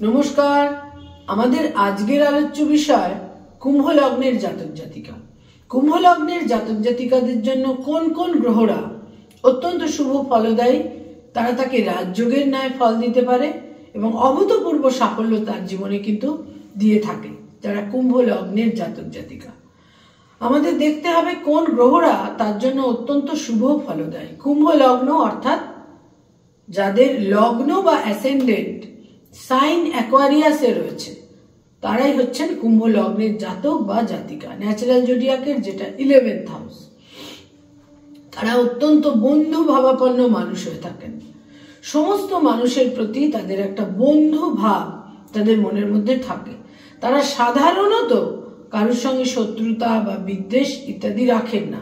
নমস্কার। আমাদের আজকের আলোচ্য বিষয় কুম্ভ লগ্নের জাতক জাতিকা। কুম্ভ লগ্নের জাতক জাতিকাদের জন্য কোন কোন গ্রহরা অত্যন্ত শুভ ফলদায়ী, তারা তাকে রাজযোগের ন্যায় ফল দিতে পারে এবং অভূতপূর্ব সাফল্য তার জীবনে কিন্তু দিয়ে থাকে যারা কুম্ভ লগ্নের জাতক জাতিকা। আমাদের দেখতে হবে কোন গ্রহরা তার জন্য অত্যন্ত শুভ ফলদায়ী। কুম্ভ লগ্ন অর্থাৎ যাদের লগ্ন বা অ্যাসেন্ডেন্ট সাইন অ্যাকোয়ারিয়াসে রয়েছে তারাই হচ্ছেন কুম্ভ লগ্নের জাতক বা জাতিকা। ন্যাচারাল জোডিয়াকের যেটা 11th হাউস, তারা অত্যন্ত বন্ধু ভাবাপন্ন মানুষ হয়ে থাকেন। সমস্ত মানুষের প্রতি তাদের একটা বন্ধু ভাব তাদের মনের মধ্যে থাকে। তারা সাধারণত কারোর সঙ্গে শত্রুতা বা বিদ্বেষ ইত্যাদি রাখেন না।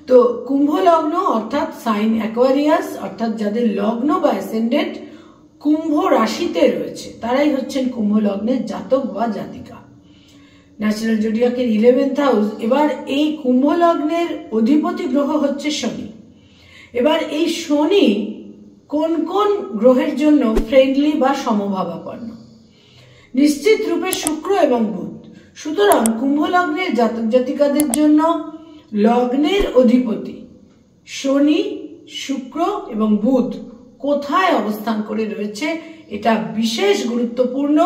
তো কুম্ভ লগ্ন অর্থাৎ সাইন অ্যাকোয়ারিয়াস অর্থাৎ যাদের লগ্ন বা অ্যাসেন্ডেন্ট কুম্ভ রাশিতে রয়েছে তারাই হচ্ছেন কুম্ভ লগ্নের জাতক বা জাতিকা। ন্যাচারাল জোডিয়াকের 11th হাউস। এবার এই কুম্ভ লগ্নের অধিপতি গ্রহ হচ্ছে শনি। এবার এই শনি কোন কোন গ্রহের জন্য ফ্রেন্ডলি বা সমভাবাপন্ন? নিশ্চিত রূপে শুক্র এবং বুধ। সুতরাং কুম্ভ লগ্নের জাতক জাতিকাদের জন্য লগ্নের অধিপতি শনি, শুক্র এবং বুধ কোথায় অবস্থান করে রয়েছে এটা বিশেষ গুরুত্বপূর্ণ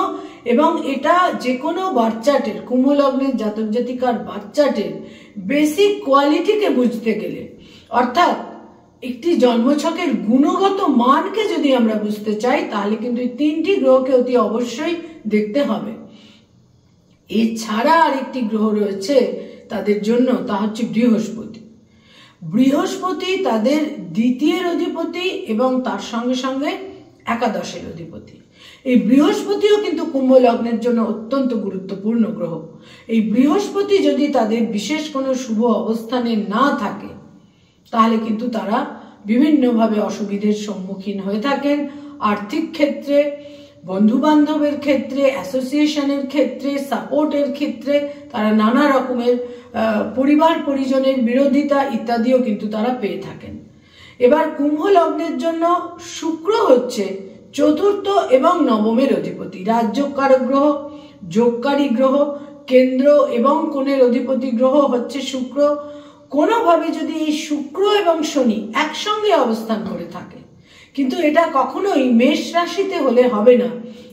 এবং এটা যে কোনো বাচ্চাটের, কুম্ভ লগ্নের জাতক জাতিকার বাচ্চাটের বেসিক কোয়ালিটিকে বুঝতে গেলে, অর্থাৎ একটি জন্মছকের গুণগত মানকে যদি আমরা বুঝতে চাই তাহলে কিন্তু এই তিনটি গ্রহকে অতি অবশ্যই দেখতে হবে। এছাড়া আরেকটি গ্রহ রয়েছে তাদের জন্য, তা হচ্ছে বৃহস্পতি। বৃহস্পতি তাদের দ্বিতীয়ের অধিপতি এবং তার সঙ্গে সঙ্গে একাদশের অধিপতি। এই বৃহস্পতিও কিন্তু কুম্ভ লগ্নের জন্য অত্যন্ত গুরুত্বপূর্ণ গ্রহ। এই বৃহস্পতি যদি তাদের বিশেষ কোনো শুভ অবস্থানে না থাকে তাহলে কিন্তু তারা বিভিন্নভাবে অসুবিধার সম্মুখীন হয়ে থাকেন। আর্থিক ক্ষেত্রে, বন্ধু বান্ধবের ক্ষেত্রে, অ্যাসোসিয়েশনের ক্ষেত্রে, সাপোর্টের ক্ষেত্রে তারা নানা রকমের পরিবার পরিজনের বিরোধিতা ইত্যাদিও কিন্তু তারা পেয়ে থাকেন। এবার কুম্ভ লগ্নের জন্য শুক্র হচ্ছে চতুর্থ এবং নবমের অধিপতি, রাজযোগকারক গ্রহ, যোগকারী গ্রহ, কেন্দ্র এবং কোণের অধিপতি গ্রহ হচ্ছে শুক্র। কোনোভাবে যদি এই শুক্র এবং শনি একসঙ্গে অবস্থান করে থাকে, কিন্তু এটা কখনোই মেষ রাশিতে হলে হবে না।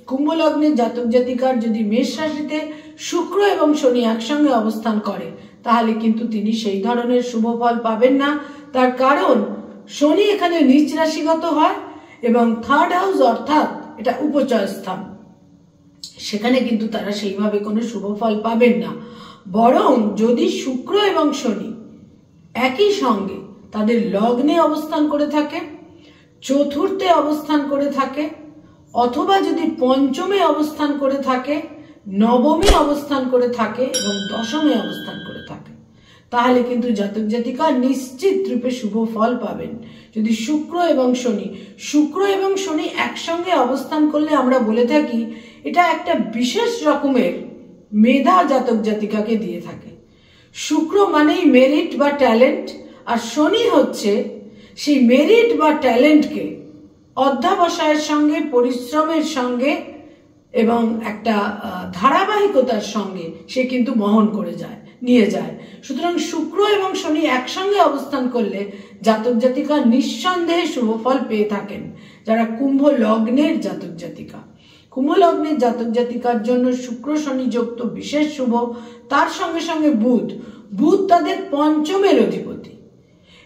কুম্ভ লগ্নের জাতক জাতিকার যদি মেষ রাশিতে শুক্র এবং শনি একসঙ্গে অবস্থান করে তাহলে কিন্তু তিনি সেই ধরনের শুভ ফল পাবেন না। তার কারণ শনি এখানে নিচ রাশিগত হয় এবং থার্ড হাউস অর্থাৎ এটা উপচয় স্থান, সেখানে কিন্তু তারা সেইভাবে কোনো শুভ ফল পাবেন না। বরং যদি শুক্র এবং শনি একই সঙ্গে তাদের লগ্নে অবস্থান করে থাকে, চতুর্থে অবস্থান করে থাকে, অথবা যদি পঞ্চমে অবস্থান করে থাকে, নবমে অবস্থান করে থাকে এবং দশমে অবস্থান করে থাকে তাহলে কিন্তু জাতক জাতিকা নিশ্চিত রূপে শুভ ফল পাবেন। যদি শুক্র এবং শনি একসঙ্গে অবস্থান করলে আমরা বলে থাকি এটা একটা বিশেষ রকমের মেধা জাতক জাতিকাকে দিয়ে থাকে। শুক্র মানেই মেরিট বা ট্যালেন্ট, আর শনি হচ্ছে সেই মেরিট বা ট্যালেন্টকে অধ্যাবসায়ের সঙ্গে, পরিশ্রমের সঙ্গে এবং একটা ধারাবাহিকতার সঙ্গে সে কিন্তু বহন করে নিয়ে যায়। সুতরাং শুক্র এবং শনি একসঙ্গে অবস্থান করলে জাতক জাতিকা নিঃসন্দেহে শুভ ফল পেয়ে থাকেন যারা কুম্ভ লগ্নের জাতক জাতিকা। কুম্ভ লগ্নের জাতক জাতিকার জন্য শুক্র শনি যোগ তো বিশেষ শুভ। তার সঙ্গে সঙ্গে বুধ তাদের পঞ্চমের অধিপতি।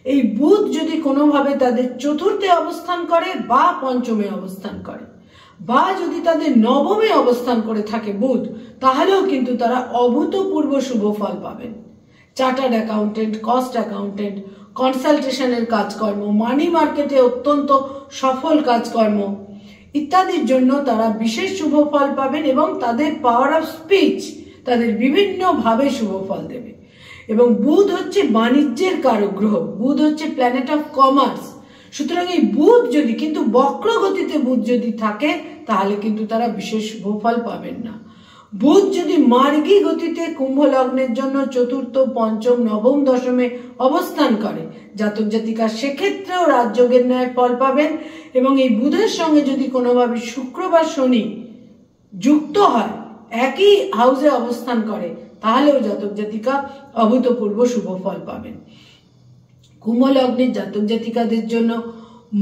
এই বুধ যদি কোনোভাবে তাদের চতুর্থে অবস্থান করে বা পঞ্চমে অবস্থান করে বা যদি তাদের নবমে অবস্থান করে থাকে বুধ, তাহলেও কিন্তু তারা অভূতপূর্ব শুভ ফল পাবেন। চার্টার্ড অ্যাকাউন্টেন্ট, কস্ট অ্যাকাউন্টেন্ট, কনসালটেশনের কাজকর্ম, মানি মার্কেটে অত্যন্ত সফল কাজকর্ম ইত্যাদির জন্য তারা বিশেষ শুভ ফল পাবেন এবং তাদের পাওয়ার অফ স্পিচ তাদের বিভিন্নভাবে শুভ ফল দেবে। এবং বুধ হচ্ছে বাণিজ্যের কারক গ্রহ, বুধ হচ্ছে প্ল্যানেট অফ কমার্স। সুতরাং এই বুধ যদি, কিন্তু বক্র গতিতে বুধ যদি থাকে তাহলে কিন্তু তারা বিশেষ শুভ ফল পাবেন না। বুধ যদি মার্গী গতিতে কুম্ভ লগ্নের জন্য চতুর্থ, পঞ্চম, নবম, দশমে অবস্থান করে জাতক জাতিকা সেক্ষেত্রেও রাজযোগের ন্যায় ফল পাবেন। এবং এই বুধের সঙ্গে যদি কোনোভাবে শুক্র বা শনি যুক্ত হয়, একই হাউসে অবস্থান করে, তাহলেও জাতক জাতিকা অভূতপূর্ব শুভ ফল পাবেন। কুম্ভ লগ্নের জাতক জাতিকাদের জন্য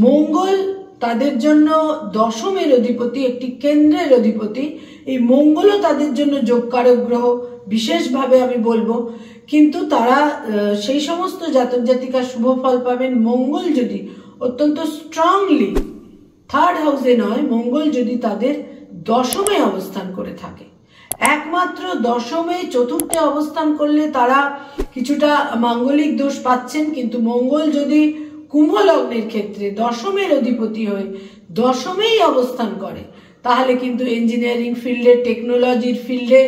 মঙ্গল তাদের জন্য দশমের অধিপতি, একটি কেন্দ্রের অধিপতি। এই মঙ্গলও তাদের জন্য যোগকারক গ্রহ বিশেষভাবে আমি বলবো, কিন্তু তারা সেই সমস্ত জাতক জাতিকা শুভ ফল পাবেন মঙ্গল যদি অত্যন্ত স্ট্রংলি থার্ড হাউসে নয়, মঙ্গল যদি তাদের দশমে অবস্থান করে থাকে। একমাত্র দশমে চতুর্থে অবস্থান করলে তারা কিছুটা মাঙ্গলিক দোষ পাচ্ছেন, কিন্তু মঙ্গল যদি কুম্ভ লগ্নের ক্ষেত্রে দশমের অধিপতি হয়ে দশমেই অবস্থান করে, তাহলে কিন্তু ইঞ্জিনিয়ারিং ফিল্ডে, টেকনোলজির ফিল্ডে,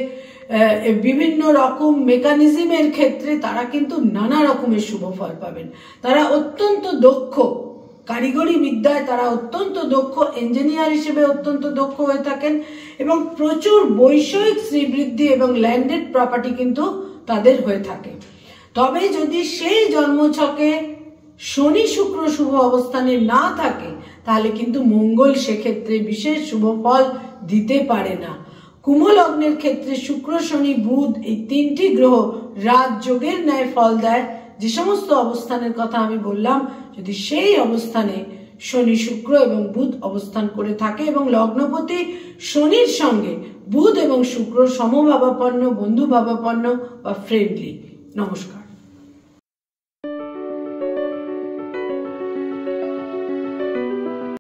বিভিন্ন রকম মেকানিজমের ক্ষেত্রে তারা কিন্তু নানা রকমের শুভ ফল পাবেন। তারা অত্যন্ত দক্ষ, কারিগরি বিদ্যায় তারা অত্যন্ত দক্ষ, ইঞ্জিনিয়ার হিসেবে অত্যন্ত দক্ষ হয়ে থাকেন এবং প্রচুর বৈষয়িক শ্রীবৃদ্ধি এবং ল্যান্ডেড প্রপার্টি কিন্তু তাদের হয়ে থাকে। তবে যদি সেই জন্মছকে শনি শুক্র শুভ অবস্থানে না থাকে, তাহলে কিন্তু মঙ্গল সেক্ষেত্রে বিশেষ শুভ ফল দিতে পারে না। কুম্ভ লগ্নের ক্ষেত্রে শুক্র শনি বুধ এই তিনটি গ্রহ রাজযোগের ন্যায় ফল দেয়। যে সমস্ত অবস্থানের কথা আমি বললাম, যদি সেই অবস্থানে শনি শুক্র এবং বুধ অবস্থান করে থাকে এবং লগ্নপতি শনির সঙ্গে বুধ এবং শুক্র সমভাবাপন্ন, বন্ধুভাবাপন্ন বা ফ্রেন্ডলি। নমস্কার।